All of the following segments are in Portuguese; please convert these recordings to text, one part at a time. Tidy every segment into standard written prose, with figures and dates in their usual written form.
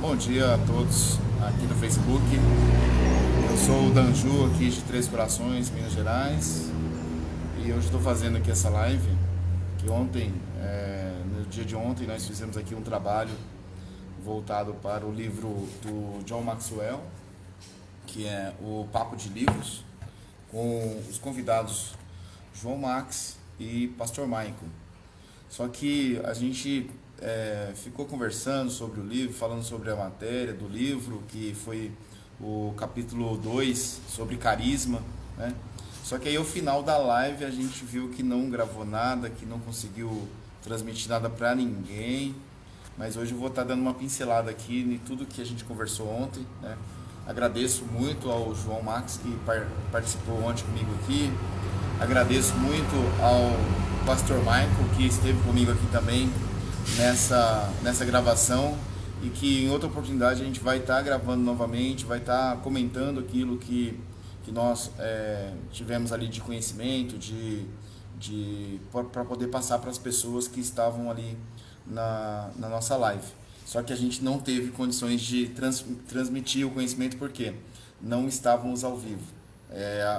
Bom dia a todos aqui no Facebook. Eu sou o Danju aqui de Três Corações, Minas Gerais. E hoje estou fazendo aqui essa live. Que ontem, no dia de ontem, nós fizemos aqui um trabalho voltado para o livro do John Maxwell, que é o Papo de Livros, com os convidados João Max e Pastor Michael. Só que a gente ficou conversando sobre o livro, falando sobre a matéria do livro, que foi o capítulo 2 sobre carisma, né? Só que aí ao final da live a gente viu que não gravou nada, que não conseguiu transmitir nada para ninguém. Mas hoje eu vou estar dando uma pincelada aqui em tudo que a gente conversou ontem, né? Agradeço muito ao João Max que participou ontem comigo aqui. Agradeço muito ao Pastor Michael que esteve comigo aqui também nessa gravação, e que em outra oportunidade a gente vai estar gravando novamente, vai estar comentando aquilo que nós tivemos ali de conhecimento, para poder passar para as pessoas que estavam ali na nossa live. Só que a gente não teve condições de transmitir o conhecimento porque não estávamos ao vivo.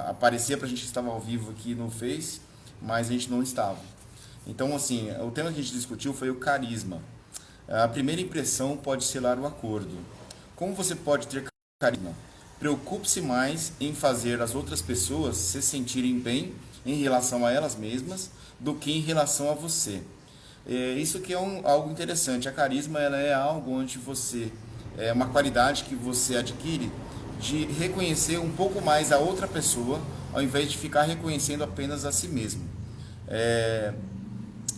Aparecia pra gente que estava ao vivo aqui no Face, mas a gente não estava. Então, assim, o tema que a gente discutiu foi o carisma. A primeira impressão pode selar o acordo. Como você pode ter carisma? Preocupe-se mais em fazer as outras pessoas se sentirem bem em relação a elas mesmas do que em relação a você. Isso que é algo interessante. A carisma, ela é algo onde você... É uma qualidade que você adquire de reconhecer um pouco mais a outra pessoa, ao invés de ficar reconhecendo apenas a si mesmo.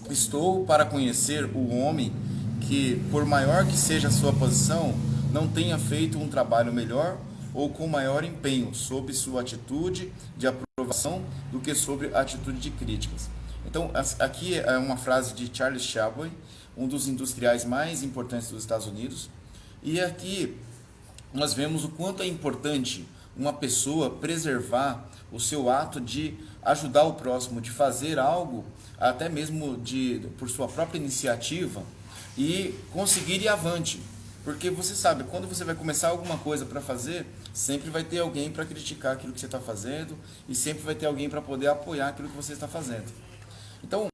Estou para conhecer o homem que, por maior que seja a sua posição, não tenha feito um trabalho melhor ou com maior empenho sobre sua atitude de aprovação do que sobre a atitude de críticas. Então, aqui é uma frase de Charles Chaplin, um dos industriais mais importantes dos Estados Unidos, e aqui nós vemos o quanto é importante uma pessoa preservar o seu ato de ajudar o próximo, de fazer algo, até mesmo por sua própria iniciativa, e conseguir ir avante. Porque você sabe, quando você vai começar alguma coisa para fazer, sempre vai ter alguém para criticar aquilo que você está fazendo, e sempre vai ter alguém para poder apoiar aquilo que você está fazendo. Então,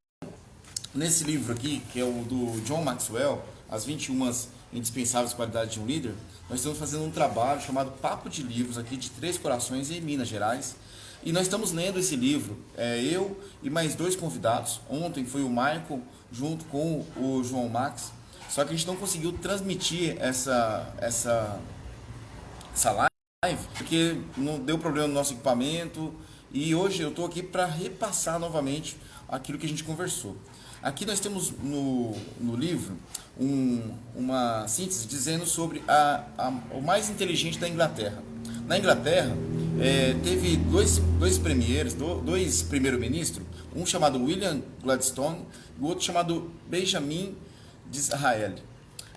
nesse livro aqui, que é o do John Maxwell, As 21 Indispensáveis Qualidades de um Líder, nós estamos fazendo um trabalho chamado Papo de Livros aqui de Três Corações em Minas Gerais. E nós estamos lendo esse livro, eu e mais dois convidados. Ontem foi o Michael junto com o João Max. Só que a gente não conseguiu transmitir essa live porque não deu problema no nosso equipamento. E hoje eu estou aqui para repassar novamente aquilo que a gente conversou. Aqui nós temos no livro uma síntese dizendo sobre o mais inteligente da Inglaterra. Na Inglaterra, teve dois primeiros-ministros, um chamado William Gladstone e o outro chamado Benjamin Disraeli.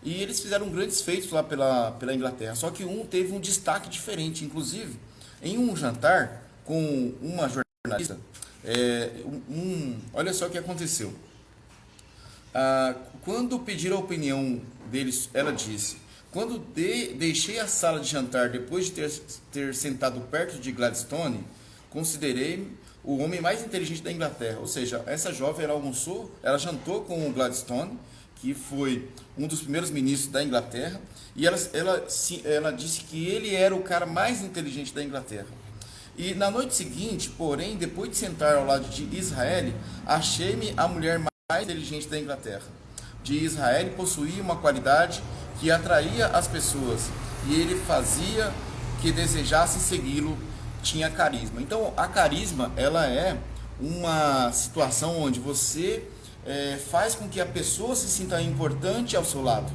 E eles fizeram grandes feitos lá pela Inglaterra, só que um teve um destaque diferente, inclusive em um jantar com uma jornalista. Olha só o que aconteceu. Quando pediram a opinião deles, ela disse: quando deixei a sala de jantar depois de ter sentado perto de Gladstone, considerei-me o homem mais inteligente da Inglaterra. Ou seja, essa jovem ela jantou com o Gladstone, que foi um dos primeiros ministros da Inglaterra, e ela disse que ele era o cara mais inteligente da Inglaterra. E na noite seguinte, porém, depois de sentar ao lado de Israel, achei-me a mulher mais inteligente da Inglaterra. De Israel possuía uma qualidade que atraía as pessoas, e ele fazia que desejassem segui-lo, tinha carisma. Então, a carisma, ela é uma situação onde você faz com que a pessoa se sinta importante ao seu lado.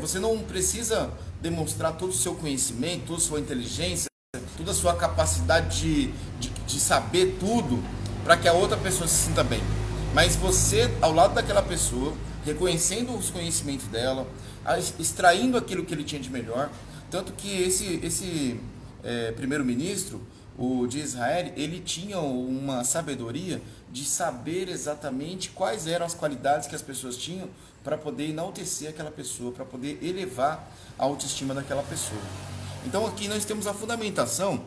Você não precisa demonstrar todo o seu conhecimento, toda a sua inteligência, toda a sua capacidade de saber tudo para que a outra pessoa se sinta bem. Mas você, ao lado daquela pessoa, reconhecendo os conhecimentos dela, extraindo aquilo que ele tinha de melhor. Tanto que esse primeiro-ministro, o de Israel, ele tinha uma sabedoria de saber exatamente quais eram as qualidades que as pessoas tinham para poder enaltecer aquela pessoa, para poder elevar a autoestima daquela pessoa. Então aqui nós temos a fundamentação.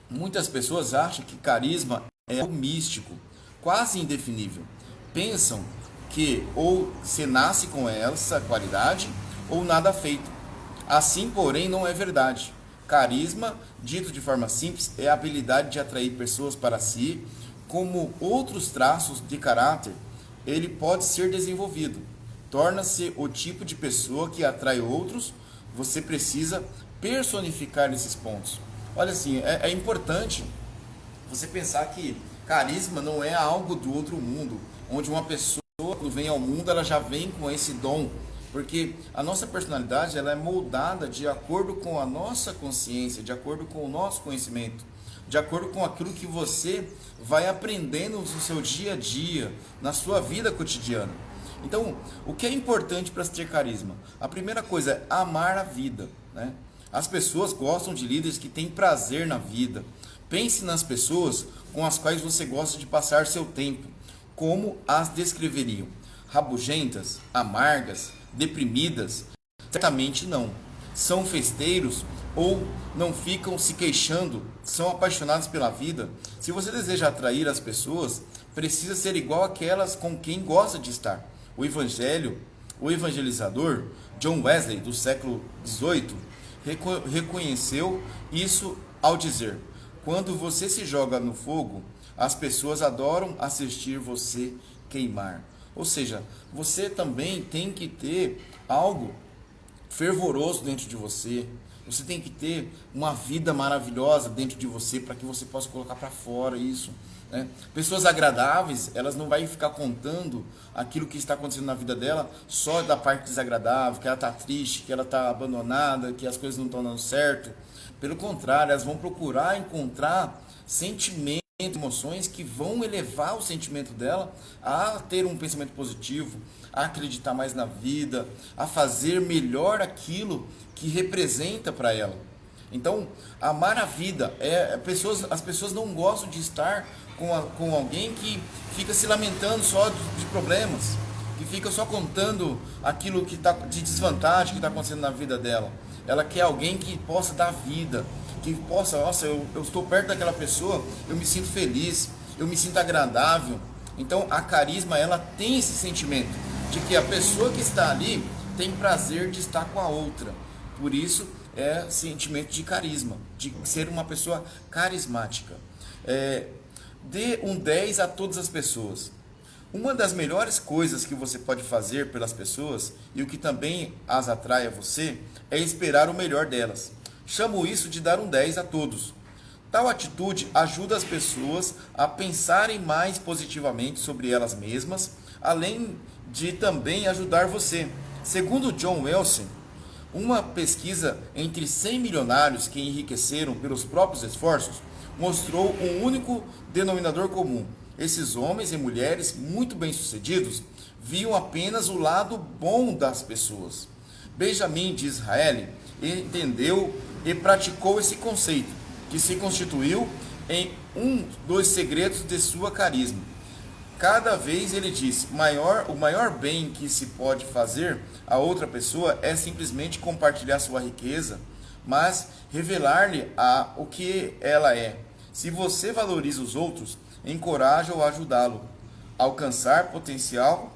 Muitas pessoas acham que carisma é algo místico, quase indefinível. Pensam que ou se nasce com essa qualidade ou nada feito. Assim, porém, não é verdade. Carisma, dito de forma simples, é a habilidade de atrair pessoas para si. Como outros traços de caráter, ele pode ser desenvolvido. Torna-se o tipo de pessoa que atrai outros. Você precisa personificar esses pontos. Olha assim, é importante você pensar que carisma não é algo do outro mundo, onde uma pessoa, quando vem ao mundo, ela já vem com esse dom. Porque a nossa personalidade ela é moldada de acordo com a nossa consciência, de acordo com o nosso conhecimento, de acordo com aquilo que você vai aprendendo no seu dia a dia, na sua vida cotidiana. Então, o que é importante para ter carisma? A primeira coisa é amar a vida, né? As pessoas gostam de líderes que têm prazer na vida. Pense nas pessoas com as quais você gosta de passar seu tempo. Como as descreveriam? Rabugentas? Amargas? Deprimidas? Certamente não. São festeiros ou não ficam se queixando? São apaixonados pela vida? Se você deseja atrair as pessoas, precisa ser igual àquelas com quem gosta de estar. O evangelizador John Wesley, do século XVIII, reconheceu isso ao dizer: quando você se joga no fogo, as pessoas adoram assistir você queimar. Ou seja, você também tem que ter algo fervoroso dentro de você. Você tem que ter uma vida maravilhosa dentro de você para que você possa colocar para fora isso, né? Pessoas agradáveis, elas não vão ficar contando aquilo que está acontecendo na vida dela só da parte desagradável, que ela está triste, que ela está abandonada, que as coisas não estão dando certo. Pelo contrário, elas vão procurar encontrar sentimentos, emoções que vão elevar o sentimento dela a ter um pensamento positivo, a acreditar mais na vida, a fazer melhor aquilo que representa para ela. Então, amar a vida, as pessoas não gostam de estar com alguém que fica se lamentando só de problemas, que fica só contando aquilo que está de desvantagem que está acontecendo na vida dela. Ela quer alguém que possa dar vida, que possa, nossa, eu estou perto daquela pessoa, eu me sinto feliz, eu me sinto agradável. Então a carisma, ela tem esse sentimento de que a pessoa que está ali tem prazer de estar com a outra. Por isso é sentimento de carisma, de ser uma pessoa carismática. Dê um 10 a todas as pessoas. Uma das melhores coisas que você pode fazer pelas pessoas, e o que também as atrai a você, é esperar o melhor delas. Chamo isso de dar um 10 a todos. Tal atitude ajuda as pessoas a pensarem mais positivamente sobre elas mesmas, além de também ajudar você. Segundo John Wilson, uma pesquisa entre 100 milionários que enriqueceram pelos próprios esforços mostrou um único denominador comum. Esses homens e mulheres muito bem-sucedidos viam apenas o lado bom das pessoas. Benjamin de Israel entendeu e praticou esse conceito, que se constituiu em um dos segredos de sua carisma. Cada vez ele disse: o maior bem que se pode fazer a outra pessoa é simplesmente compartilhar sua riqueza, mas revelar-lhe o que ela é. Se você valoriza os outros, encoraja-o a ajudá-lo a alcançar o potencial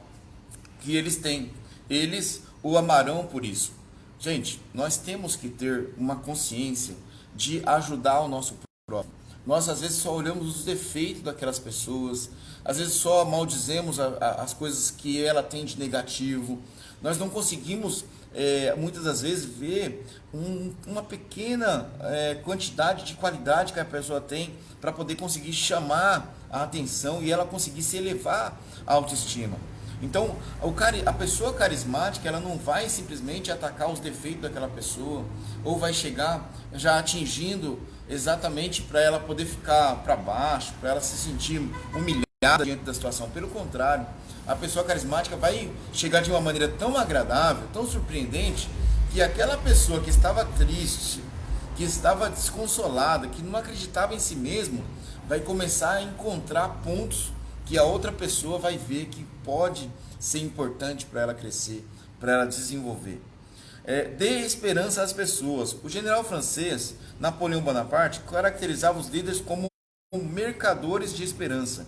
que eles têm. Eles o amarão por isso. Gente, nós temos que ter uma consciência de ajudar o nosso próximo. Nós às vezes só olhamos os defeitos daquelas pessoas, às vezes só maldizemos as coisas que ela tem de negativo. Nós não conseguimos muitas das vezes ver uma pequena quantidade de qualidade que a pessoa tem para poder conseguir chamar a atenção e ela conseguir se elevar a autoestima. Então, a pessoa carismática, ela não vai simplesmente atacar os defeitos daquela pessoa, ou vai chegar já atingindo exatamente para ela poder ficar para baixo, para ela se sentir humilhada diante da situação. Pelo contrário, a pessoa carismática vai chegar de uma maneira tão agradável, tão surpreendente, que aquela pessoa que estava triste, que estava desconsolada, que não acreditava em si mesmo, vai começar a encontrar pontos que a outra pessoa vai ver que pode ser importante para ela crescer, para ela desenvolver. Dê esperança às pessoas. O general francês Napoleão Bonaparte caracterizava os líderes como mercadores de esperança.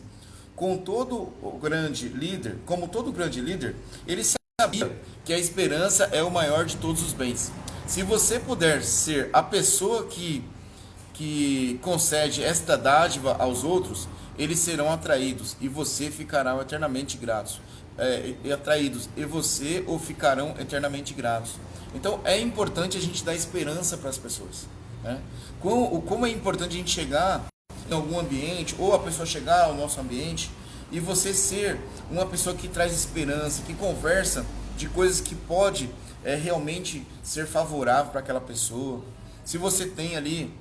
Como todo grande líder, ele sabia que a esperança é o maior de todos os bens. Se você puder ser a pessoa que concede esta dádiva aos outros, eles serão atraídos e você ficará eternamente gratos. Atraídos e você ou ficarão eternamente gratos. Então é importante a gente dar esperança para as pessoas, né? Como é importante a gente chegar em algum ambiente, ou a pessoa chegar ao nosso ambiente, e você ser uma pessoa que traz esperança, que conversa de coisas que pode realmente ser favorável para aquela pessoa. Se você tem ali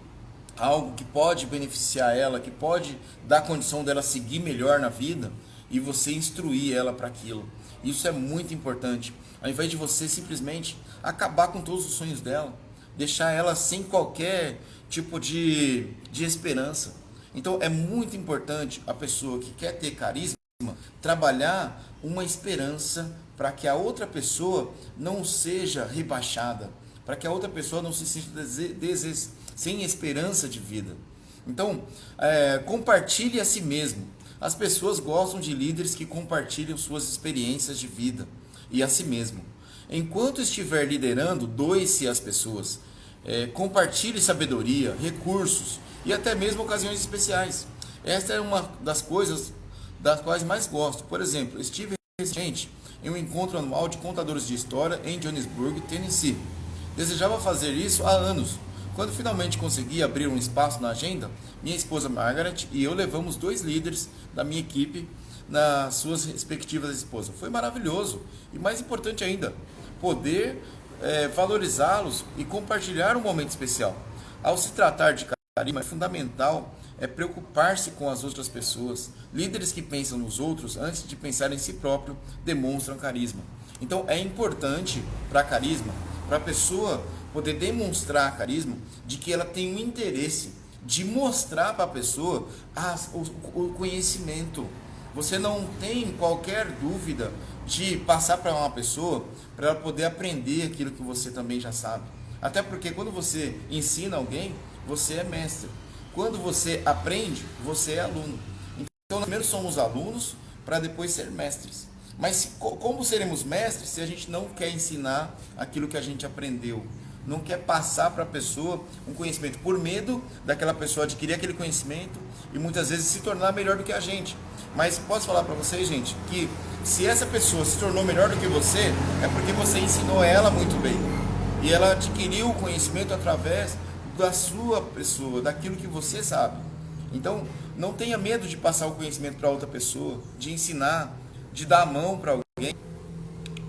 algo que pode beneficiar ela, que pode dar condição dela seguir melhor na vida, e você instruir ela para aquilo. Isso é muito importante. Ao invés de você simplesmente acabar com todos os sonhos dela, deixar ela sem qualquer tipo de esperança. Então é muito importante a pessoa que quer ter carisma trabalhar uma esperança para que a outra pessoa não seja rebaixada, para que a outra pessoa não se sinta sem esperança de vida. Então, compartilhe a si mesmo. As pessoas gostam de líderes que compartilham suas experiências de vida e a si mesmo. Enquanto estiver liderando, doe-se às pessoas. Compartilhe sabedoria, recursos e até mesmo ocasiões especiais. Esta é uma das coisas das quais mais gosto. Por exemplo, estive recentemente em um encontro anual de contadores de história em Johannesburg, Tennessee. Desejava fazer isso há anos. Quando finalmente consegui abrir um espaço na agenda, minha esposa Margaret e eu levamos 2 líderes da minha equipe nas suas respectivas esposas. Foi maravilhoso e, mais importante ainda, poder valorizá-los e compartilhar um momento especial. Ao se tratar de carisma, é fundamental preocupar-se com as outras pessoas. Líderes que pensam nos outros antes de pensar em si próprio demonstram carisma. Então é importante para carisma, para a pessoa poder demonstrar carisma, de que ela tem um interesse de mostrar para a pessoa o conhecimento. Você não tem qualquer dúvida de passar para uma pessoa para ela poder aprender aquilo que você também já sabe. Até porque quando você ensina alguém, você é mestre. Quando você aprende, você é aluno. Então, primeiro somos alunos para depois ser mestres. Mas como seremos mestres se a gente não quer ensinar aquilo que a gente aprendeu? Não quer passar para a pessoa um conhecimento, por medo daquela pessoa adquirir aquele conhecimento e muitas vezes se tornar melhor do que a gente. Mas posso falar para vocês, gente, que se essa pessoa se tornou melhor do que você, é porque você ensinou ela muito bem. E ela adquiriu o conhecimento através da sua pessoa, daquilo que você sabe. Então, não tenha medo de passar o conhecimento para outra pessoa, de ensinar, de dar a mão para alguém,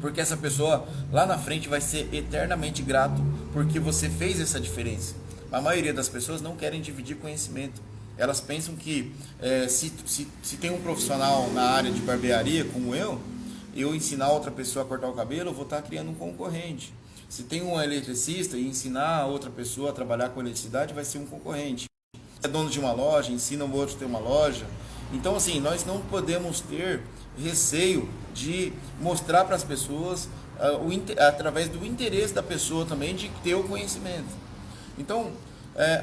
porque essa pessoa lá na frente vai ser eternamente grato porque você fez essa diferença. A maioria das pessoas não querem dividir conhecimento. Elas pensam que se tem um profissional na área de barbearia como eu ensinar outra pessoa a cortar o cabelo, eu vou estar criando um concorrente. Se tem um eletricista e ensinar outra pessoa a trabalhar com eletricidade, vai ser um concorrente. Se é dono de uma loja, ensina o outro a ter uma loja. Então, assim, nós não podemos ter receio de mostrar para as pessoas, através do interesse da pessoa também, de ter o conhecimento. Então,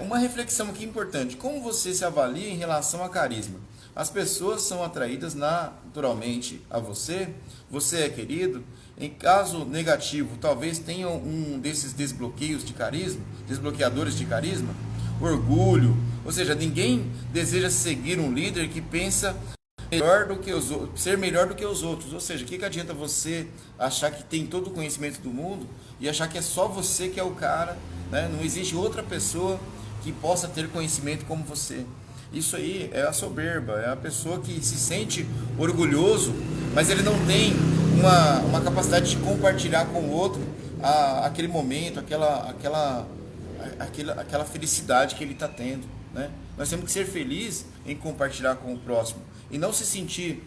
uma reflexão aqui importante: como você se avalia em relação a carisma? As pessoas são atraídas naturalmente a você? Você é querido? Em caso negativo, talvez tenha um desses desbloqueios de carisma, desbloqueadores de carisma, orgulho, ou seja, ninguém deseja seguir um líder que pensa melhor do que os outros, ser melhor do que os outros. Ou seja, o que adianta você achar que tem todo o conhecimento do mundo e achar que é só você que é o cara, né? Não existe outra pessoa que possa ter conhecimento como você. Isso aí é a soberba, é a pessoa que se sente orgulhoso, mas ele não tem uma capacidade de compartilhar com o outro aquele momento, aquela felicidade que ele está tendo, né? Nós temos que ser felizes em compartilhar com o próximo e não se sentir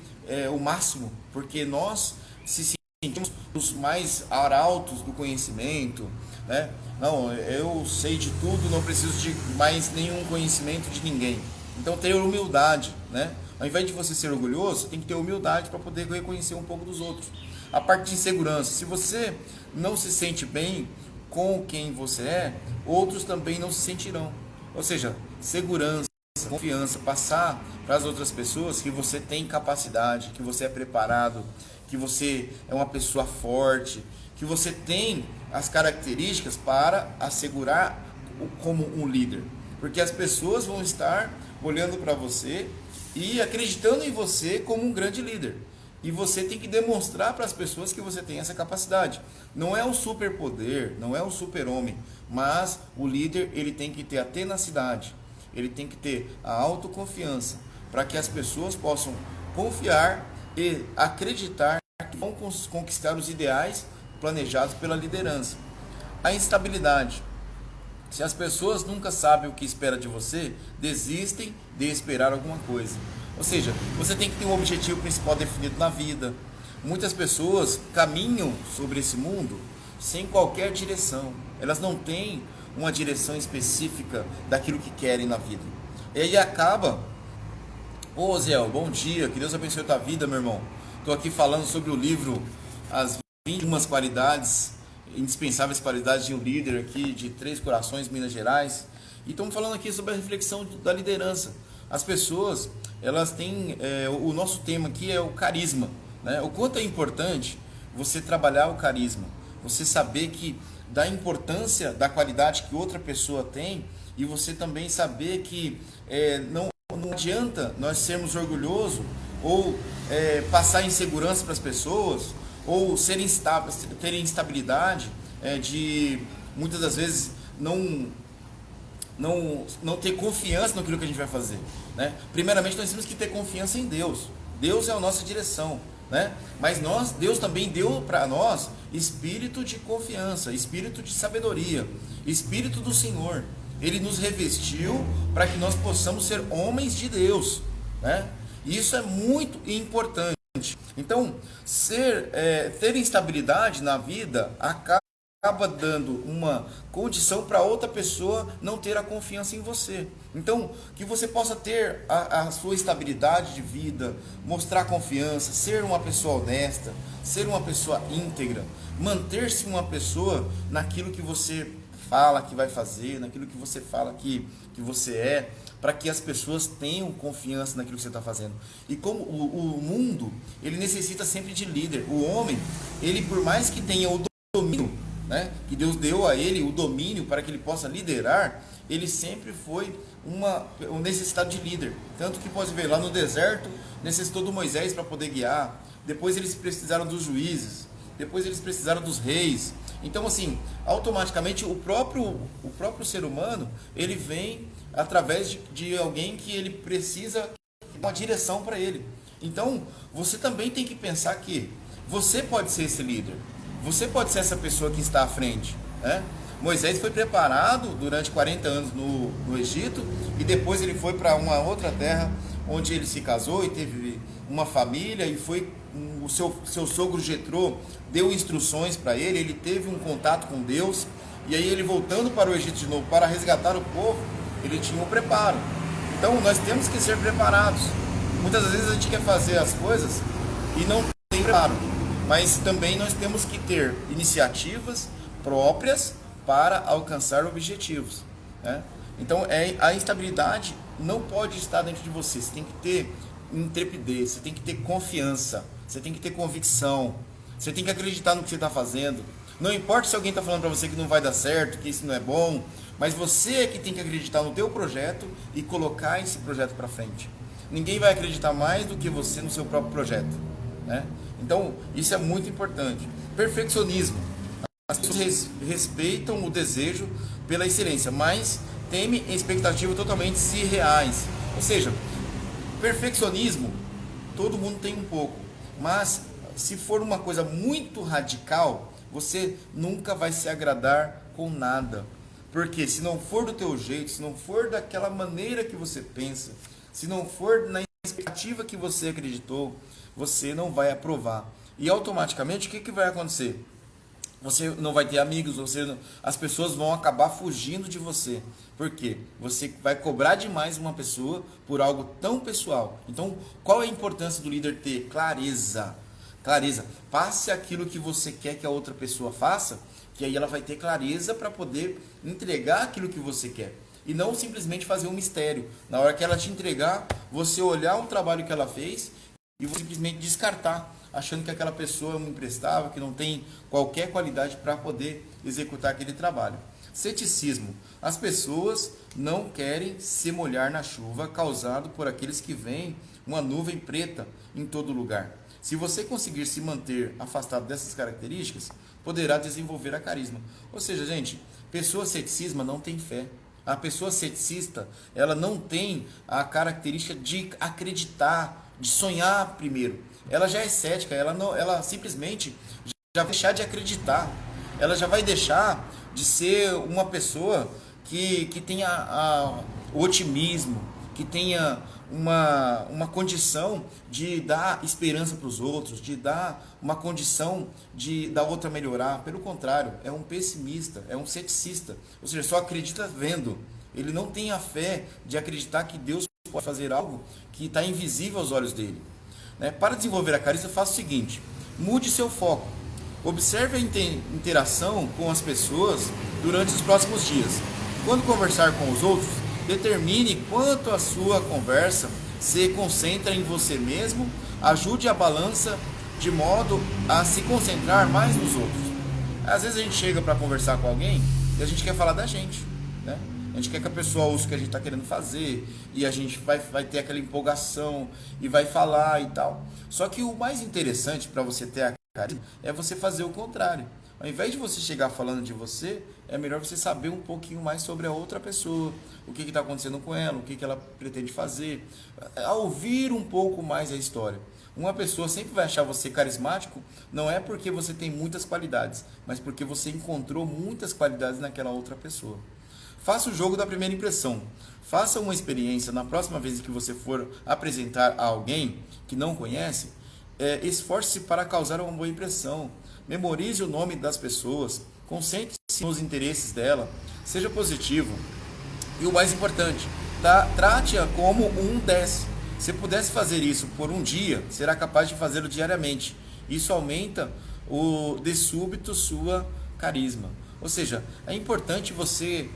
o máximo, porque nós se sentimos os mais arautos do conhecimento, né? Não, eu sei de tudo, não preciso de mais nenhum conhecimento de ninguém. Então ter humildade, né? Ao invés de você ser orgulhoso, você tem que ter humildade para poder reconhecer um pouco dos outros. A parte de insegurança, se você não se sente bem com quem você é, outros também não se sentirão. Ou seja, segurança, confiança, passar para as outras pessoas que você tem capacidade, que você é preparado, que você é uma pessoa forte, que você tem as características para assegurar como um líder. Porque as pessoas vão estar olhando para você e acreditando em você como um grande líder. E você tem que demonstrar para as pessoas que você tem essa capacidade. Não é um superpoder, não é um super-homem, mas o líder ele tem que ter a tenacidade, ele tem que ter a autoconfiança, para que as pessoas possam confiar e acreditar que vão conquistar os ideais planejados pela liderança. A instabilidade. Se as pessoas nunca sabem o que espera de você, desistem de esperar alguma coisa. Ou seja, você tem que ter um objetivo principal definido na vida. Muitas pessoas caminham sobre esse mundo sem qualquer direção. Elas não têm uma direção específica daquilo que querem na vida. E aí acaba... Ô Zé, bom dia, que Deus abençoe a tua vida, meu irmão. Estou aqui falando sobre o livro As 21 Qualidades, Indispensáveis Qualidades de um Líder, aqui de Três Corações, Minas Gerais. E estamos falando aqui sobre a reflexão da liderança. As pessoas, elas têm, o nosso tema aqui é o carisma, né? O quanto é importante você trabalhar o carisma, você saber que da importância da qualidade que outra pessoa tem, e você também saber que não adianta nós sermos orgulhosos ou passar insegurança para as pessoas, ou terem instabilidade, de muitas das vezes não ter confiança naquilo que a gente vai fazer, né? Primeiramente nós temos que ter confiança em Deus. Deus é a nossa direção, né? Mas Deus também deu para nós espírito de confiança, espírito de sabedoria, espírito do Senhor. Ele nos revestiu para que nós possamos ser homens de Deus, né? E isso é muito importante. Então, ter instabilidade na vida acaba dando uma condição para outra pessoa não ter a confiança em você. Então, que você possa ter a sua estabilidade de vida, mostrar confiança, ser uma pessoa honesta, ser uma pessoa íntegra, manter-se uma pessoa naquilo que você fala que vai fazer, naquilo que você fala que você é, para que as pessoas tenham confiança naquilo que você está fazendo. E como o mundo, ele necessita sempre de líder. O homem, ele por mais que tenha o domínio, né, que Deus deu a ele o domínio para que ele possa liderar, ele sempre foi uma necessidade de líder. Tanto que pode ver, lá no deserto, necessitou do Moisés para poder guiar. Depois eles precisaram dos juízes. Depois eles precisaram dos reis. Então, assim, automaticamente o próprio ser humano, ele vem através de alguém que ele precisa uma direção para ele. Então, você também tem que pensar que você pode ser esse líder. Você pode ser essa pessoa que está à frente, né? Moisés foi preparado durante 40 anos no Egito, e depois ele foi para uma outra terra onde ele se casou e teve uma família, e foi o seu sogro Jetrô deu instruções para ele, ele teve um contato com Deus, e aí ele voltando para o Egito de novo para resgatar o povo, ele tinha um preparo. Então nós temos que ser preparados. Muitas vezes a gente quer fazer as coisas e não tem preparo, mas também nós temos que ter iniciativas próprias para alcançar objetivos, né? Então a instabilidade não pode estar dentro de você. Você tem que ter intrepidez, você tem que ter confiança, você tem que ter convicção, você tem que acreditar no que você está fazendo. Não importa se alguém está falando para você que não vai dar certo, que isso não é bom, mas você é que tem que acreditar no teu projeto e colocar esse projeto para frente. Ninguém vai acreditar mais do que você no seu próprio projeto, né? Então isso é muito importante. Perfeccionismo. As pessoas respeitam o desejo pela excelência, mas temem expectativas totalmente irreais. Ou seja, perfeccionismo, todo mundo tem um pouco, mas se for uma coisa muito radical, você nunca vai se agradar com nada. Porque se não for do teu jeito, se não for daquela maneira que você pensa, se não for na expectativa que você acreditou, você não vai aprovar. E automaticamente o que vai acontecer? você não vai ter amigos, as pessoas vão acabar fugindo de você. Por quê? Você vai cobrar demais uma pessoa por algo tão pessoal. Então, qual é a importância do líder ter clareza? Clareza. Passe aquilo que você quer que a outra pessoa faça, que aí ela vai ter clareza para poder entregar aquilo que você quer. E não simplesmente fazer um mistério. Na hora que ela te entregar, você olhar o trabalho que ela fez e você simplesmente descartar, achando que aquela pessoa é um imprestável, que não tem qualquer qualidade para poder executar aquele trabalho. Ceticismo. As pessoas não querem se molhar na chuva causado por aqueles que veem uma nuvem preta em todo lugar. Se você conseguir se manter afastado dessas características, poderá desenvolver a carisma. Ou seja, gente, pessoa ceticisma não tem fé. A pessoa ceticista, ela não tem a característica de acreditar, de sonhar primeiro. Ela já é cética, ela simplesmente já vai deixar de acreditar. Ela já vai deixar de ser uma pessoa que tenha o otimismo, que tenha uma condição de dar esperança para os outros, de dar uma condição da outra melhorar. Pelo contrário, é um pessimista, é um ceticista, ou seja, só acredita vendo. Ele não tem a fé de acreditar que Deus pode fazer algo que está invisível aos olhos dele. Para desenvolver a carisma, faça o seguinte: mude seu foco. Observe a interação com as pessoas durante os próximos dias. Quando conversar com os outros, determine quanto a sua conversa se concentra em você mesmo, ajude a balança de modo a se concentrar mais nos outros. Às vezes a gente chega para conversar com alguém e a gente quer falar da gente, né? A gente quer que a pessoa ouça o que a gente está querendo fazer e a gente vai ter aquela empolgação e vai falar e tal. Só que o mais interessante para você ter a carisma é você fazer o contrário. Ao invés de você chegar falando de você, é melhor você saber um pouquinho mais sobre a outra pessoa, o que está acontecendo com ela, o que ela pretende fazer, a ouvir um pouco mais a história. Uma pessoa sempre vai achar você carismático, não é porque você tem muitas qualidades, mas porque você encontrou muitas qualidades naquela outra pessoa. Faça o jogo da primeira impressão. Faça uma experiência na próxima vez que você for apresentar a alguém que não conhece, esforce-se para causar uma boa impressão. Memorize o nome das pessoas, concentre-se nos interesses dela, seja positivo. E o mais importante, trate-a como um 10. Se pudesse fazer isso por um dia, será capaz de fazê-lo diariamente. Isso aumenta de súbito sua carisma. Ou seja, é importante você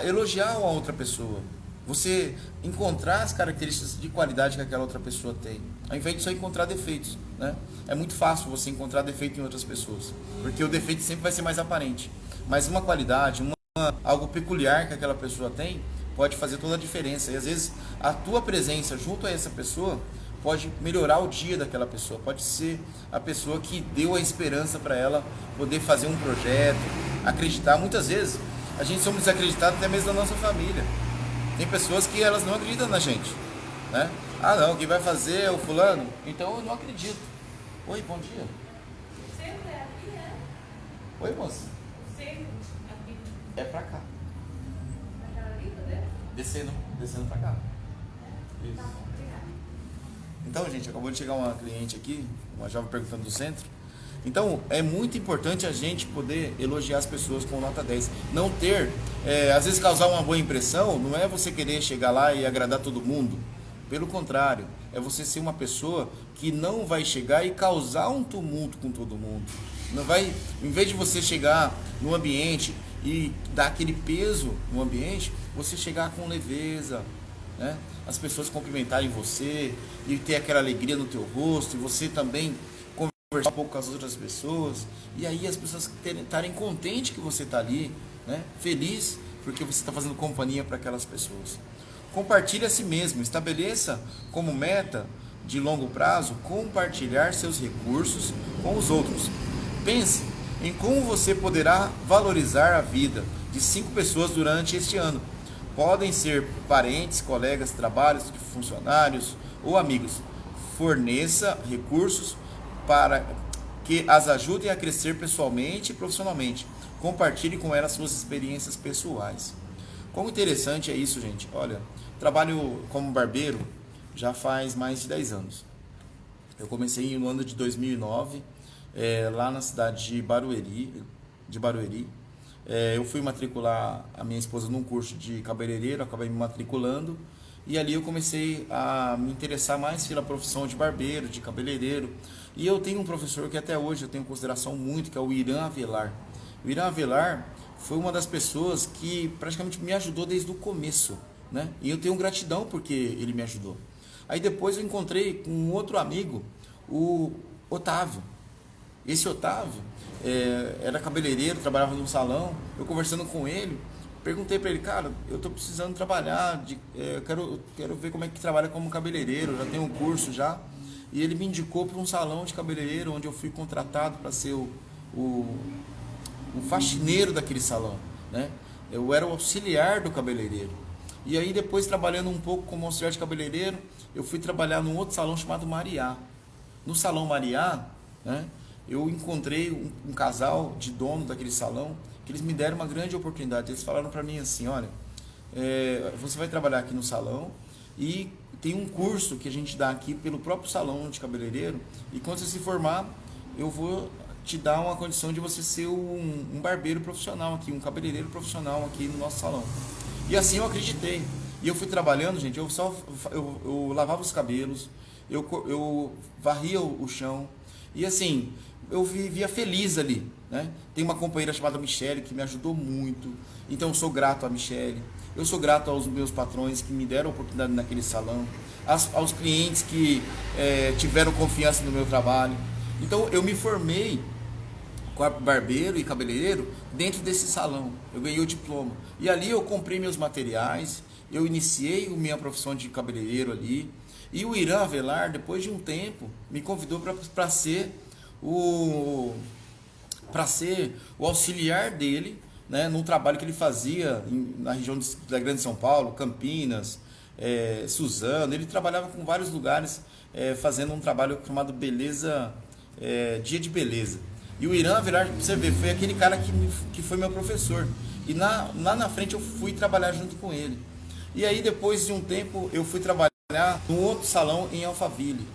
elogiar a outra pessoa. Você encontrar as características de qualidade que aquela outra pessoa tem, ao invés de só encontrar defeitos, né? É muito fácil você encontrar defeito em outras pessoas, porque o defeito sempre vai ser mais aparente. Mas uma qualidade, algo peculiar que aquela pessoa tem, pode fazer toda a diferença. E às vezes a tua presença junto a essa pessoa pode melhorar o dia daquela pessoa, pode ser a pessoa que deu a esperança para ela poder fazer um projeto, acreditar. Muitas vezes a gente somos desacreditados até mesmo da nossa família. Tem pessoas que elas não acreditam na gente, né? Ah não, quem vai fazer é o fulano, então eu não acredito. Oi, bom dia. Oi, moça. É pra cá. Descendo pra cá. Isso. Então, gente, acabou de chegar uma cliente aqui, uma jovem perguntando do centro. Então, é muito importante a gente poder elogiar as pessoas com nota 10. Não ter, às vezes causar uma boa impressão, não é você querer chegar lá e agradar todo mundo. Pelo contrário, é você ser uma pessoa que não vai chegar e causar um tumulto com todo mundo. Não vai, em vez de você chegar no ambiente e dar aquele peso no ambiente, você chegar com leveza, né? As pessoas cumprimentarem você e ter aquela alegria no teu rosto, e você também conversar um pouco com as outras pessoas, e aí as pessoas estarem contentes que você está ali, né? Feliz porque você está fazendo companhia para aquelas pessoas. Compartilhe a si mesmo, estabeleça como meta de longo prazo compartilhar seus recursos com os outros. Pense em como você poderá valorizar a vida de 5 pessoas durante este ano. Podem ser parentes, colegas, trabalhos, funcionários ou amigos. Forneça recursos para que as ajudem a crescer pessoalmente e profissionalmente. Compartilhe com elas suas experiências pessoais. Como interessante é isso, gente. Olha, trabalho como barbeiro já faz mais de 10 anos. Eu comecei no ano de 2009, lá na cidade de Barueri. Eu fui matricular a minha esposa num curso de cabeleireiro, acabei me matriculando, e ali eu comecei a me interessar mais pela profissão de barbeiro, de cabeleireiro. E eu tenho um professor que até hoje eu tenho consideração muito, que é o Irã Avelar. O Irã Avelar foi uma das pessoas que praticamente me ajudou desde o começo, né? E eu tenho gratidão porque ele me ajudou. Aí depois eu encontrei com um outro amigo, o Otávio. Esse Otávio era cabeleireiro, trabalhava num salão. Eu conversando com ele, perguntei para ele, cara, eu tô precisando trabalhar, quero ver como é que trabalha como cabeleireiro, já tenho um curso já. E ele me indicou para um salão de cabeleireiro, onde eu fui contratado para ser o faxineiro daquele salão, né? Eu era o auxiliar do cabeleireiro. E aí depois, trabalhando um pouco como auxiliar de cabeleireiro, eu fui trabalhar num outro salão chamado Mariá. No salão Mariá, né, eu encontrei um casal de dono daquele salão, que eles me deram uma grande oportunidade. Eles falaram para mim assim, olha, você vai trabalhar aqui no salão e tem um curso que a gente dá aqui pelo próprio salão de cabeleireiro, e quando você se formar, eu vou te dar uma condição de você ser um barbeiro profissional aqui, um cabeleireiro profissional aqui no nosso salão. E assim eu acreditei. E eu fui trabalhando, gente, eu lavava os cabelos, eu varria o chão, e assim, eu vivia feliz ali, né? Tem uma companheira chamada Michele que me ajudou muito, então eu sou grato a Michele, eu sou grato aos meus patrões que me deram a oportunidade naquele salão, aos clientes que tiveram confiança no meu trabalho. Então eu me formei barbeiro e cabeleireiro dentro desse salão. Eu ganhei o diploma. E ali eu comprei meus materiais, eu iniciei a minha profissão de cabeleireiro ali. E o Irã Avelar, depois de um tempo, me convidou para ser o auxiliar dele, né, num trabalho que ele fazia na região da Grande São Paulo, Campinas, Suzano. Ele trabalhava com vários lugares, fazendo um trabalho chamado Beleza, Dia de Beleza. E o Irã Avelar, você vê, foi aquele cara que foi meu professor. E lá na frente eu fui trabalhar junto com ele. E aí depois de um tempo eu fui trabalhar num outro salão em Alphaville,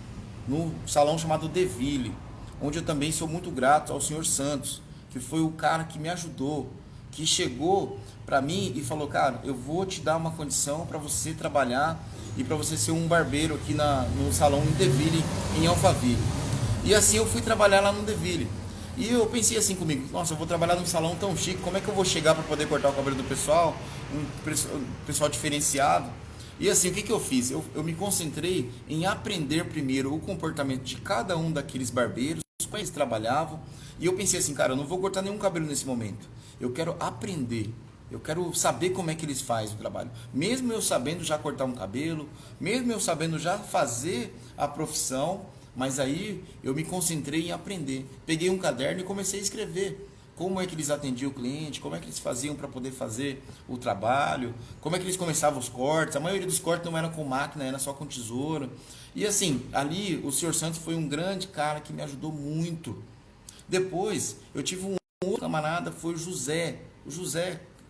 num salão chamado Deville, onde eu também sou muito grato ao senhor Santos, que foi o cara que me ajudou, que chegou para mim e falou, cara, eu vou te dar uma condição para você trabalhar e para você ser um barbeiro aqui no salão em Deville, em Alphaville. E assim eu fui trabalhar lá no Deville. E eu pensei assim comigo, nossa, eu vou trabalhar num salão tão chique, como é que eu vou chegar para poder cortar o cabelo do pessoal, um pessoal diferenciado? E assim, o que eu fiz? Eu me concentrei em aprender primeiro o comportamento de cada um daqueles barbeiros, como eles trabalhavam, e eu pensei assim, cara, eu não vou cortar nenhum cabelo nesse momento, eu quero aprender, eu quero saber como é que eles fazem o trabalho, mesmo eu sabendo já cortar um cabelo, mesmo eu sabendo já fazer a profissão. Mas aí eu me concentrei em aprender. Peguei um caderno e comecei a escrever como é que eles atendiam o cliente, como é que eles faziam para poder fazer o trabalho, como é que eles começavam os cortes. A maioria dos cortes não era com máquina, era só com tesoura. E assim, ali o senhor Santos foi um grande cara que me ajudou muito. Depois eu tive um outro camarada, foi o José,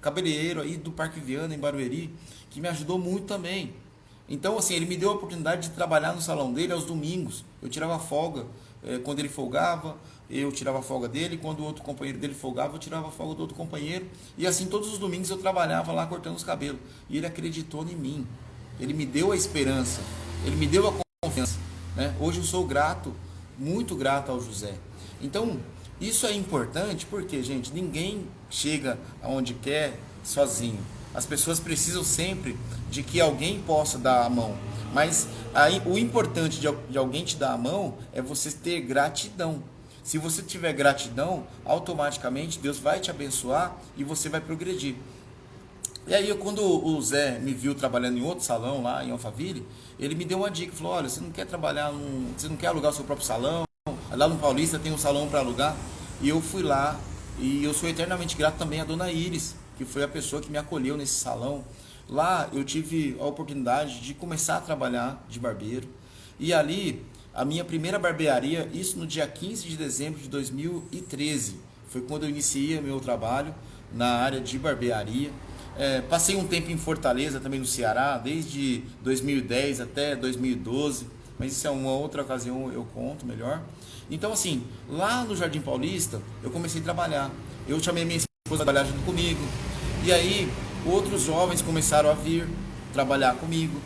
cabeleireiro aí do Parque Viana, em Barueri, que me ajudou muito também. Então, assim, ele me deu a oportunidade de trabalhar no salão dele aos domingos. Eu tirava folga quando ele folgava, eu tirava a folga dele. Quando o outro companheiro dele folgava, eu tirava a folga do outro companheiro. E assim, todos os domingos eu trabalhava lá cortando os cabelos. E ele acreditou em mim. Ele me deu a esperança. Ele me deu a confiança, né? Hoje eu sou grato, muito grato ao José. Então, isso é importante porque, gente, ninguém chega aonde quer sozinho. As pessoas precisam sempre de que alguém possa dar a mão. Mas aí, o importante de alguém te dar a mão é você ter gratidão. Se você tiver gratidão, automaticamente Deus vai te abençoar e você vai progredir. E aí, quando o Zé me viu trabalhando em outro salão lá em Alphaville, ele me deu uma dica. Falou, olha, você não quer você não quer alugar o seu próprio salão? Lá no Paulista tem um salão para alugar. E eu fui lá e eu sou eternamente grato também à dona Iris, que foi a pessoa que me acolheu nesse salão. Lá eu tive a oportunidade de começar a trabalhar de barbeiro. E ali, a minha primeira barbearia, isso no dia 15 de dezembro de 2013, foi quando eu iniciei o meu trabalho na área de barbearia. Passei um tempo em Fortaleza, também no Ceará, desde 2010 até 2012. mas isso é uma outra ocasião, eu conto melhor. Então assim, lá no Jardim Paulista, eu comecei a trabalhar. Eu chamei minha esposa a trabalhar junto comigo. E aí, outros jovens começaram a vir trabalhar comigo.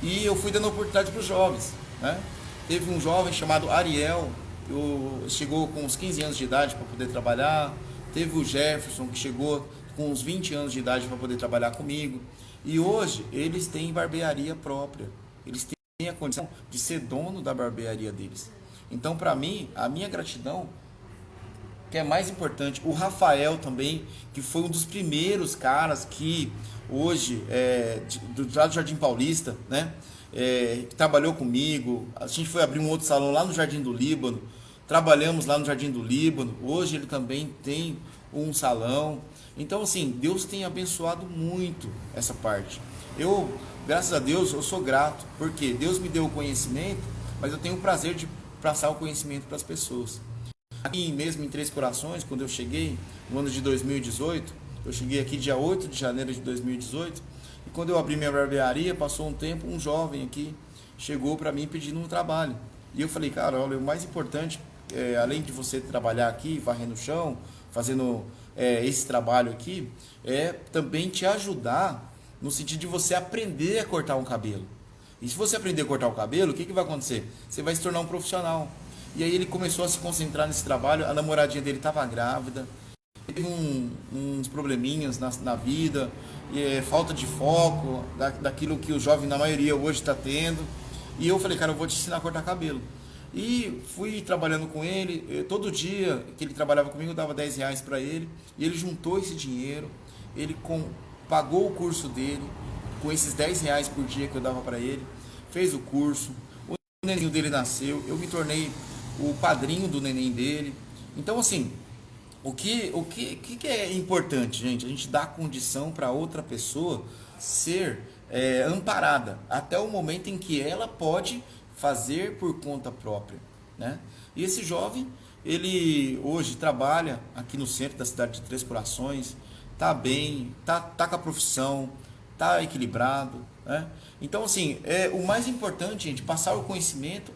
E eu fui dando oportunidade para os jovens, né? Teve um jovem chamado Ariel, chegou com uns 15 anos de idade para poder trabalhar. Teve o Jefferson, que chegou com uns 20 anos de idade para poder trabalhar comigo. E hoje, eles têm barbearia própria. Eles têm a condição de ser dono da barbearia deles. Então, para mim, a minha gratidão, que é mais importante, o Rafael também, que foi um dos primeiros caras que hoje, do Jardim Paulista, né, que trabalhou comigo. A gente foi abrir um outro salão lá no Jardim do Líbano, trabalhamos lá no Jardim do Líbano. Hoje ele também tem um salão. Então assim, Deus tem abençoado muito essa parte. Eu, graças a Deus, eu sou grato, porque Deus me deu o conhecimento, mas eu tenho o prazer de passar o conhecimento para as pessoas. Aqui mesmo em Três Corações, quando eu cheguei no ano de 2018, eu cheguei aqui dia 8 de janeiro de 2018, e quando eu abri minha barbearia, passou um tempo, um jovem aqui chegou para mim pedindo um trabalho. E eu falei, cara, olha, o mais importante, além de você trabalhar aqui, varrendo o chão, fazendo esse trabalho aqui, é também te ajudar no sentido de você aprender a cortar um cabelo. E se você aprender a cortar o cabelo, o que vai acontecer? Você vai se tornar um profissional. E aí ele começou a se concentrar nesse trabalho. A namoradinha dele estava grávida, teve uns probleminhas na vida, falta de foco, daquilo que o jovem na maioria hoje está tendo. E eu falei, cara, eu vou te ensinar a cortar cabelo. E fui trabalhando com ele. Todo dia que ele trabalhava comigo eu dava R$10 para ele. E ele juntou esse dinheiro, ele pagou o curso dele com esses R$10 por dia que eu dava para ele, fez o curso, o neném dele nasceu, eu me tornei o padrinho do neném dele. Então assim, o que é importante, gente? A gente dá condição para outra pessoa ser amparada até o momento em que ela pode fazer por conta própria, né? E esse jovem, ele hoje trabalha aqui no centro da cidade de Três Corações, tá bem, tá com a profissão, tá equilibrado, né? Então assim, o mais importante, gente, passar o conhecimento,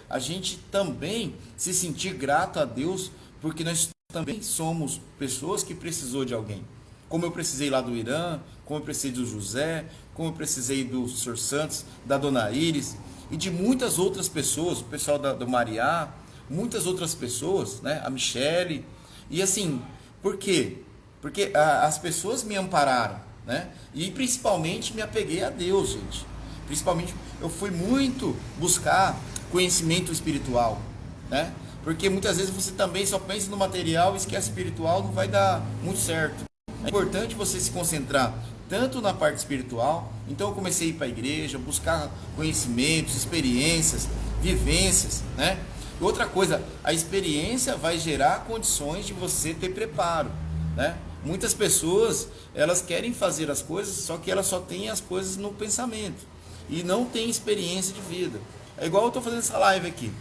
a gente também se sentir grato a Deus, porque nós também somos pessoas que precisou de alguém. Como eu precisei lá do Irã, como eu precisei do José, como eu precisei do Sr. Santos, da Dona Iris e de muitas outras pessoas, o pessoal do Mariá, muitas outras pessoas, né? A Michele. E assim, por quê? Porque as pessoas me ampararam, né? E principalmente me apeguei a Deus, gente. Principalmente eu fui muito buscar conhecimento espiritual, né? Porque muitas vezes você também só pensa no material e esquece espiritual, não vai dar muito certo. É importante você se concentrar tanto na parte espiritual. Então eu comecei a ir para a igreja, buscar conhecimentos, experiências, vivências, né? Outra coisa, a experiência vai gerar condições de você ter preparo, né? Muitas pessoas, elas querem fazer as coisas, só que elas só têm as coisas no pensamento e não tem experiência de vida. É igual eu estou fazendo essa live aqui.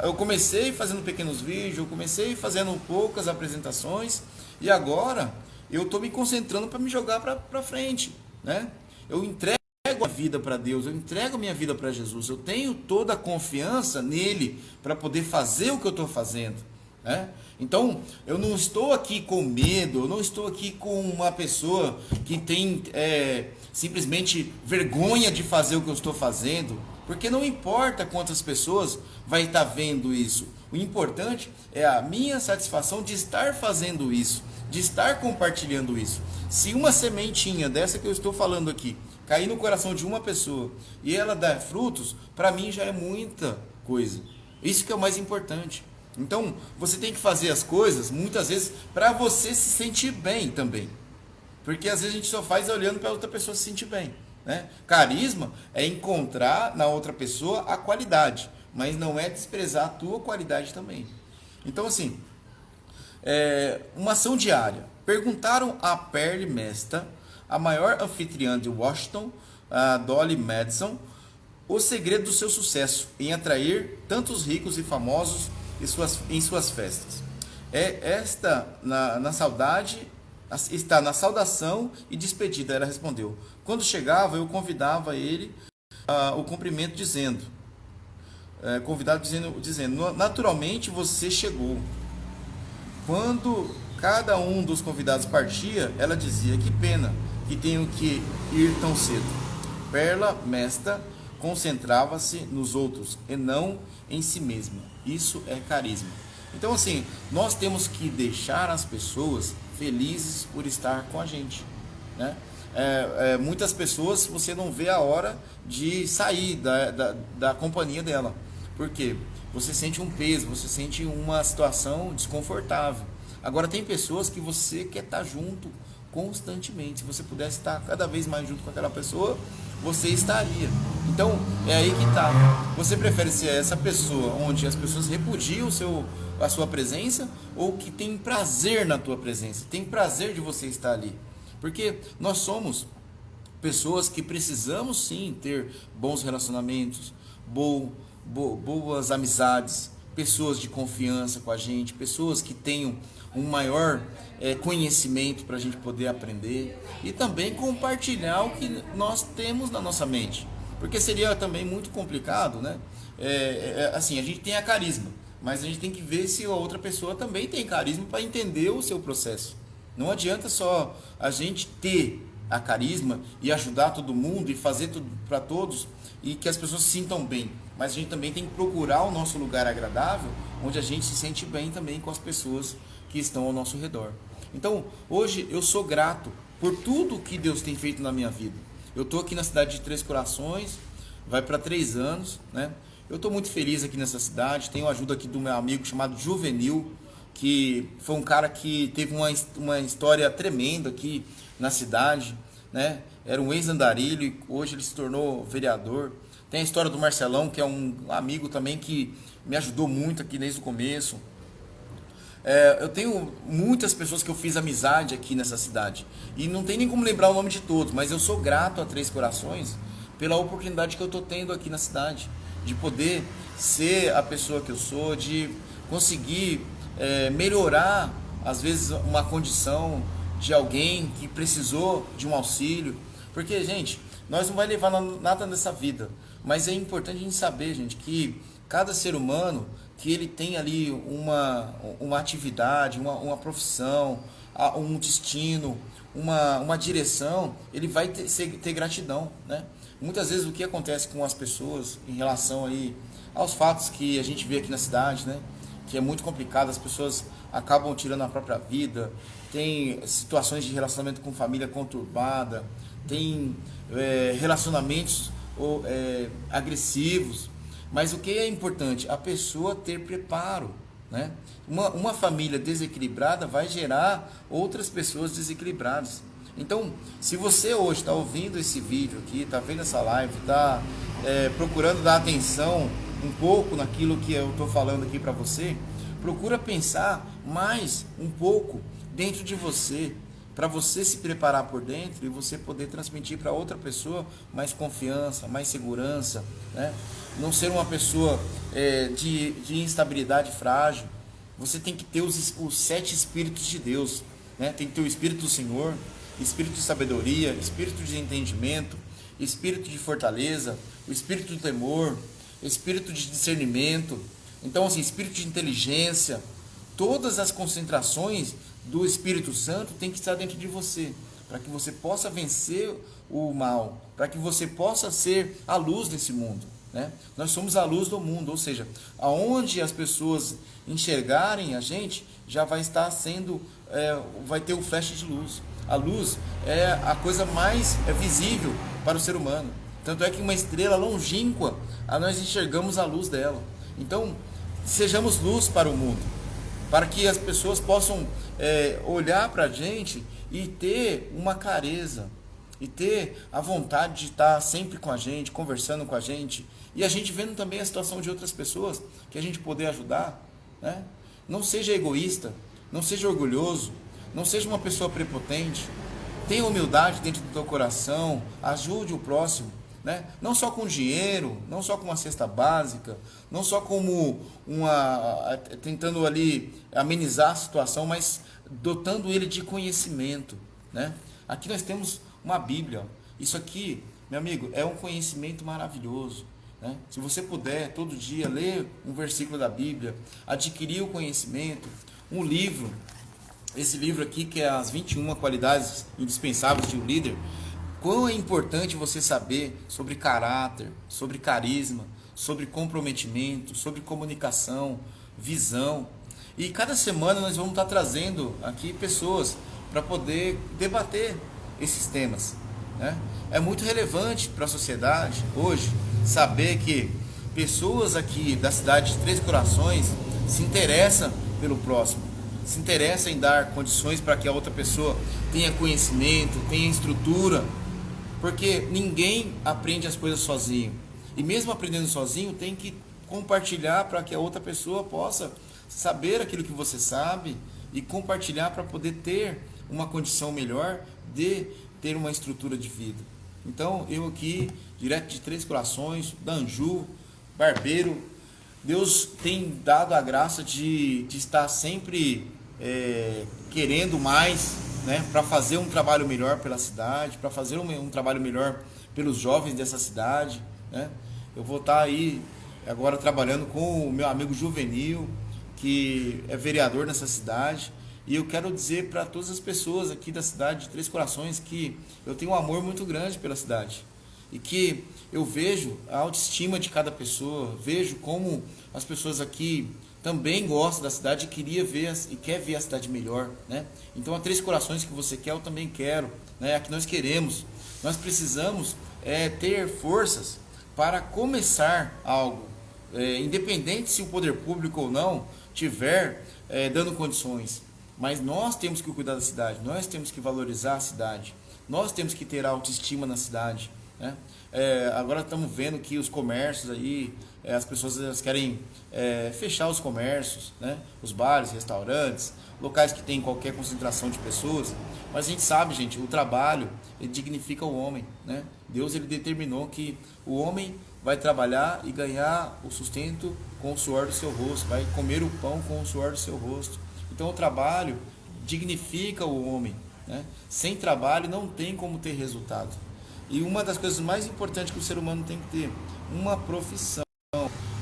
Eu comecei fazendo pequenos vídeos, eu comecei fazendo poucas apresentações e agora eu estou me concentrando para me jogar para frente, né? Eu entrego a vida para Deus, eu entrego a minha vida para Jesus, eu tenho toda a confiança nele para poder fazer o que eu estou fazendo, né? Então eu não estou aqui com medo, eu não estou aqui com uma pessoa que tem simplesmente vergonha de fazer o que eu estou fazendo, porque não importa quantas pessoas vai estar vendo isso, o importante é a minha satisfação de estar fazendo isso, de estar compartilhando isso. Se uma sementinha dessa que eu estou falando aqui cair no coração de uma pessoa e ela dar frutos, para mim já é muita coisa. Isso que é o mais importante. Então você tem que fazer as coisas muitas vezes para você se sentir bem também, porque às vezes a gente só faz olhando para outra pessoa se sentir bem, né? Carisma é encontrar na outra pessoa a qualidade, mas não é desprezar a tua qualidade também. Então assim, uma ação diária. Perguntaram a Pearl Mesta, a maior anfitriã de Washington, a Dolly Madison, o segredo do seu sucesso em atrair tantos ricos e famosos em suas festas. Na saudade, está na saudação e despedida, ela respondeu. Quando chegava, eu convidava ele o cumprimento dizendo: convidado dizendo, naturalmente você chegou. Quando cada um dos convidados partia, ela dizia, que pena que tenho que ir tão cedo. Perla, mesta, concentrava-se nos outros e não em si mesma. Isso é carisma. Então assim, nós temos que deixar as pessoas felizes por estar com a gente, né? Muitas pessoas você não vê a hora de sair da companhia dela. Por quê? Você sente um peso, você sente uma situação desconfortável. Agora tem pessoas que você quer estar junto constantemente. Se você pudesse estar cada vez mais junto com aquela pessoa, você estaria. Então é aí que está. Você prefere ser essa pessoa onde as pessoas repudiam a sua presença, ou que tem prazer na tua presença, tem prazer de você estar ali? Porque nós somos pessoas que precisamos sim ter bons relacionamentos, boas amizades, pessoas de confiança com a gente, pessoas que tenham um maior conhecimento para a gente poder aprender e também compartilhar o que nós temos na nossa mente, porque seria também muito complicado, né? Assim, a gente tem a carisma, mas a gente tem que ver se a outra pessoa também tem carisma para entender o seu processo. Não adianta só a gente ter a carisma e ajudar todo mundo e fazer tudo para todos e que as pessoas se sintam bem, mas a gente também tem que procurar o nosso lugar agradável, onde a gente se sente bem também com as pessoas que estão ao nosso redor. Então, hoje eu sou grato por tudo que Deus tem feito na minha vida. Eu estou aqui na cidade de Três Corações, vai para 3 anos, né? Eu estou muito feliz aqui nessa cidade, tenho a ajuda aqui do meu amigo chamado Juvenil, que foi um cara que teve uma história tremenda aqui na cidade, né? Era um ex-andarilho e hoje ele se tornou vereador. Tem a história do Marcelão, que é um amigo também que me ajudou muito aqui desde o começo. Eu tenho muitas pessoas que eu fiz amizade aqui nessa cidade e não tem nem como lembrar o nome de todos, mas eu sou grato a Três Corações pela oportunidade que eu estou tendo aqui na cidade, de poder ser a pessoa que eu sou, de conseguir melhorar às vezes uma condição de alguém que precisou de um auxílio, porque gente, nós não vai levar nada nessa vida, mas é importante a gente saber, gente, que cada ser humano, que ele tem ali uma atividade, uma profissão, um destino, uma direção, ele vai ter gratidão, né? Muitas vezes o que acontece com as pessoas em relação aí aos fatos que a gente vê aqui na cidade, né? Que é muito complicado, as pessoas acabam tirando a própria vida, tem situações de relacionamento com família conturbada, tem relacionamentos agressivos, mas o que é importante? A pessoa ter preparo, né? Uma família desequilibrada vai gerar outras pessoas desequilibradas. Então, se você hoje está ouvindo esse vídeo aqui, está vendo essa live, está procurando dar atenção um pouco naquilo que eu estou falando aqui para você, procura pensar mais um pouco dentro de você, para você se preparar por dentro e você poder transmitir para outra pessoa mais confiança, mais segurança, né? Não ser uma pessoa de instabilidade frágil. Você tem que ter os 7 Espíritos de Deus, né? Tem que ter o Espírito do Senhor, Espírito de sabedoria, Espírito de entendimento, Espírito de fortaleza, o Espírito do temor, Espírito de discernimento. Então, assim, Espírito de inteligência, todas as concentrações do Espírito Santo tem que estar dentro de você, para que você possa vencer o mal, para que você possa ser a luz desse mundo, né? Nós somos a luz do mundo, ou seja, aonde as pessoas enxergarem a gente, já vai estar sendo, vai ter o flash de luz. A luz é a coisa mais visível para o ser humano, tanto é que uma estrela longínqua, nós enxergamos a luz dela. Então, sejamos luz para o mundo, para que as pessoas possam olhar para a gente e ter uma clareza, e ter a vontade de estar sempre com a gente, conversando com a gente, e a gente vendo também a situação de outras pessoas, que a gente poder ajudar, né? Não seja egoísta, não seja orgulhoso, não seja uma pessoa prepotente, tenha humildade dentro do teu coração, ajude o próximo, né? Não só com dinheiro, não só com uma cesta básica, não só como tentando ali amenizar a situação, mas dotando ele de conhecimento, né? Aqui nós temos uma Bíblia. Isso aqui, meu amigo, é um conhecimento maravilhoso. né? Se você puder, todo dia, ler um versículo da Bíblia, adquirir o conhecimento, um livro, esse livro aqui que é as 21 qualidades indispensáveis de um líder. Quão é importante você saber sobre caráter, sobre carisma, sobre comprometimento, sobre comunicação, visão. E cada semana nós vamos estar trazendo aqui pessoas para poder debater esses temas, né? É muito relevante para a sociedade hoje saber que pessoas aqui da cidade de Três Corações se interessam pelo próximo, se interessam em dar condições para que a outra pessoa tenha conhecimento, tenha estrutura, porque ninguém aprende as coisas sozinho. E mesmo aprendendo sozinho, tem que compartilhar para que a outra pessoa possa saber aquilo que você sabe e compartilhar para poder ter uma condição melhor de ter uma estrutura de vida. Então, eu aqui, direto de Três Corações, Danju, barbeiro, Deus tem dado a graça de estar sempre querendo mais, né, para fazer um trabalho melhor pela cidade, para fazer um trabalho melhor pelos jovens dessa cidade, né? Eu vou estar aí agora trabalhando com o meu amigo Juvenil, que é vereador nessa cidade, e eu quero dizer para todas as pessoas aqui da cidade de Três Corações que eu tenho um amor muito grande pela cidade, e que eu vejo a autoestima de cada pessoa, vejo como as pessoas aqui também gostam da cidade e quer ver a cidade melhor, né? Então a Três Corações que você quer, eu também quero, né? A que nós queremos. Nós precisamos ter forças para começar algo, independente se o poder público ou não tiver dando condições, mas nós temos que cuidar da cidade, nós temos que valorizar a cidade, nós temos que ter autoestima na cidade, né? Agora estamos vendo que os comércios aí, as pessoas querem fechar os comércios, né? Os bares, restaurantes, locais que tem qualquer concentração de pessoas. Mas a gente sabe, gente, o trabalho ele dignifica o homem, né? Deus ele determinou que o homem vai trabalhar e ganhar o sustento com o suor do seu rosto, vai comer o pão com o suor do seu rosto. Então o trabalho dignifica o homem, né? Sem trabalho não tem como ter resultado. E uma das coisas mais importantes que o ser humano tem que ter, uma profissão.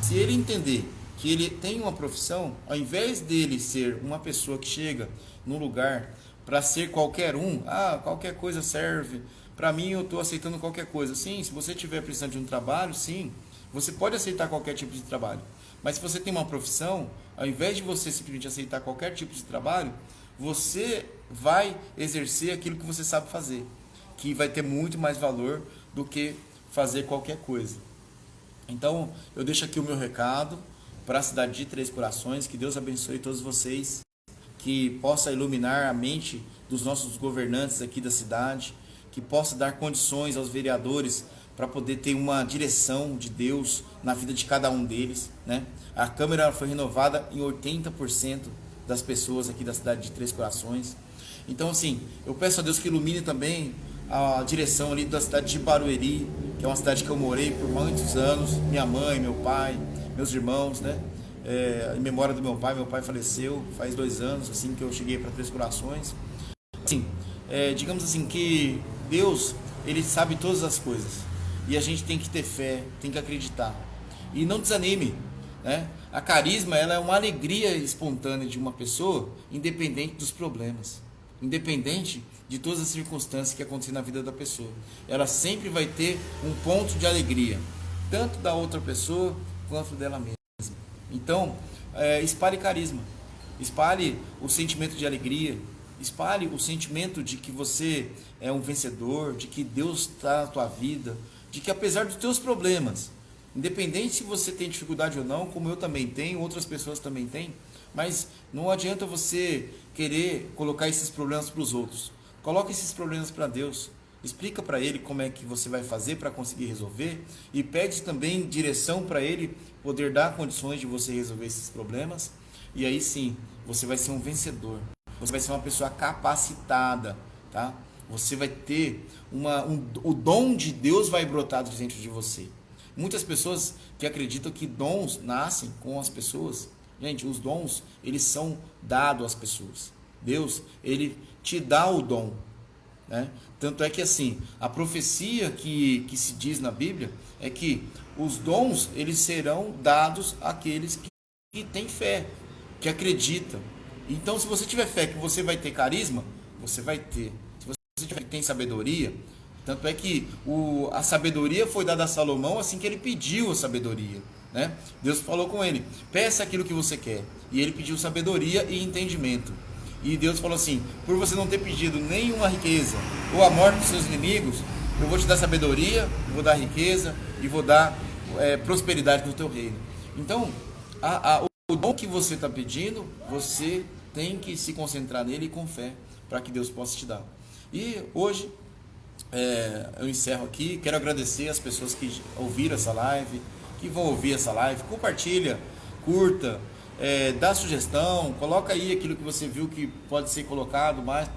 Se ele entender que ele tem uma profissão, ao invés dele ser uma pessoa que chega num lugar para ser qualquer um, qualquer coisa serve, para mim eu estou aceitando qualquer coisa. Sim, se você estiver precisando de um trabalho, sim, você pode aceitar qualquer tipo de trabalho. Mas se você tem uma profissão, ao invés de você simplesmente aceitar qualquer tipo de trabalho, você vai exercer aquilo que você sabe fazer, que vai ter muito mais valor do que fazer qualquer coisa. Então, eu deixo aqui o meu recado para a cidade de Três Corações, que Deus abençoe todos vocês, que possa iluminar a mente dos nossos governantes aqui da cidade, que possa dar condições aos vereadores para poder ter uma direção de Deus na vida de cada um deles, né? A Câmara foi renovada em 80% das pessoas aqui da cidade de Três Corações. Então, assim, eu peço a Deus que ilumine também a direção ali da cidade de Barueri, que é uma cidade que eu morei por muitos anos, minha mãe, meu pai, meus irmãos, né? Em memória do meu pai faleceu faz 2 anos, assim que eu cheguei para Três Corações. Assim, digamos assim que Deus, ele sabe todas as coisas, e a gente tem que ter fé, tem que acreditar, e não desanime, né? A carisma, ela é uma alegria espontânea de uma pessoa, independente dos problemas, independente de todas as circunstâncias que acontecem na vida da pessoa. Ela sempre vai ter um ponto de alegria, tanto da outra pessoa quanto dela mesma. Então, espalhe carisma, espalhe o sentimento de alegria, espalhe o sentimento de que você é um vencedor, de que Deus está na tua vida, de que apesar dos teus problemas, independente se você tem dificuldade ou não, como eu também tenho, outras pessoas também têm, mas não adianta você querer colocar esses problemas para os outros. Coloque esses problemas para Deus. Explica para Ele como é que você vai fazer para conseguir resolver, e pede também direção para Ele poder dar condições de você resolver esses problemas. E aí sim, você vai ser um vencedor. Você vai ser uma pessoa capacitada, tá? Você vai ter o dom de Deus vai brotar dentro de você. Muitas pessoas que acreditam que dons nascem com as pessoas. Gente, os dons, eles são dados às pessoas. Deus, ele te dá o dom. né? Tanto é que assim, a profecia que se diz na Bíblia é que os dons eles serão dados àqueles que têm fé, que acreditam. Então, se você tiver fé que você vai ter carisma, você vai ter. Se você tiver que tem sabedoria, tanto é que a sabedoria foi dada a Salomão assim que ele pediu a sabedoria, né? Deus falou com ele: peça aquilo que você quer. E ele pediu sabedoria e entendimento. E Deus falou assim: por você não ter pedido nenhuma riqueza ou a morte dos seus inimigos, eu vou te dar sabedoria, vou dar riqueza e vou dar prosperidade no teu reino. Então, o dom que você está pedindo, você tem que se concentrar nele com fé, para que Deus possa te dar. E hoje eu encerro aqui. Quero agradecer as pessoas que ouviram essa live, que vão ouvir essa live. Compartilha, curta, dá sugestão, coloca aí aquilo que você viu que pode ser colocado mais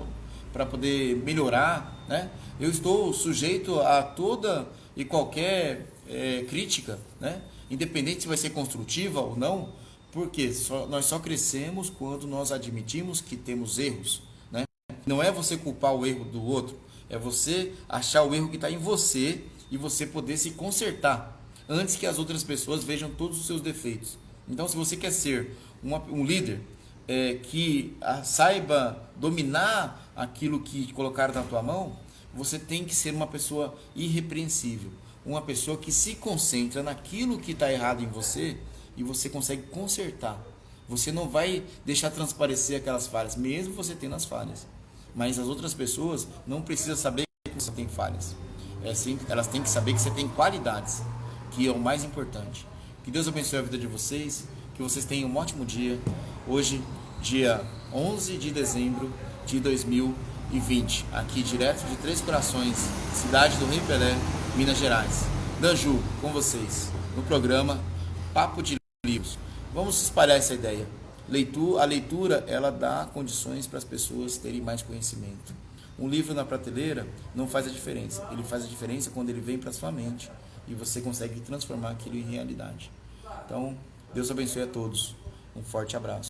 para poder melhorar, né? Eu estou sujeito a toda e qualquer crítica, né? Independente se vai ser construtiva ou não, porque nós só crescemos quando nós admitimos que temos erros, né? Não é você culpar o erro do outro, é você achar o erro que está em você e você poder se consertar antes que as outras pessoas vejam todos os seus defeitos. Então, se você quer ser um líder que saiba dominar aquilo que colocaram na tua mão, você tem que ser uma pessoa irrepreensível, uma pessoa que se concentra naquilo que está errado em você e você consegue consertar. Você não vai deixar transparecer aquelas falhas, mesmo você tendo as falhas. Mas as outras pessoas não precisam saber que você tem falhas. Elas têm que saber que você tem qualidades, que é o mais importante. Que Deus abençoe a vida de vocês, que vocês tenham um ótimo dia. Hoje, dia 11 de dezembro de 2020, aqui direto de Três Corações, cidade do Rei Pelé, Minas Gerais. Danju, com vocês, no programa Papo de Livros. Vamos espalhar essa ideia. A leitura, ela dá condições para as pessoas terem mais conhecimento. Um livro na prateleira não faz a diferença. Ele faz a diferença quando ele vem para a sua mente e você consegue transformar aquilo em realidade. Então, Deus abençoe a todos. Um forte abraço.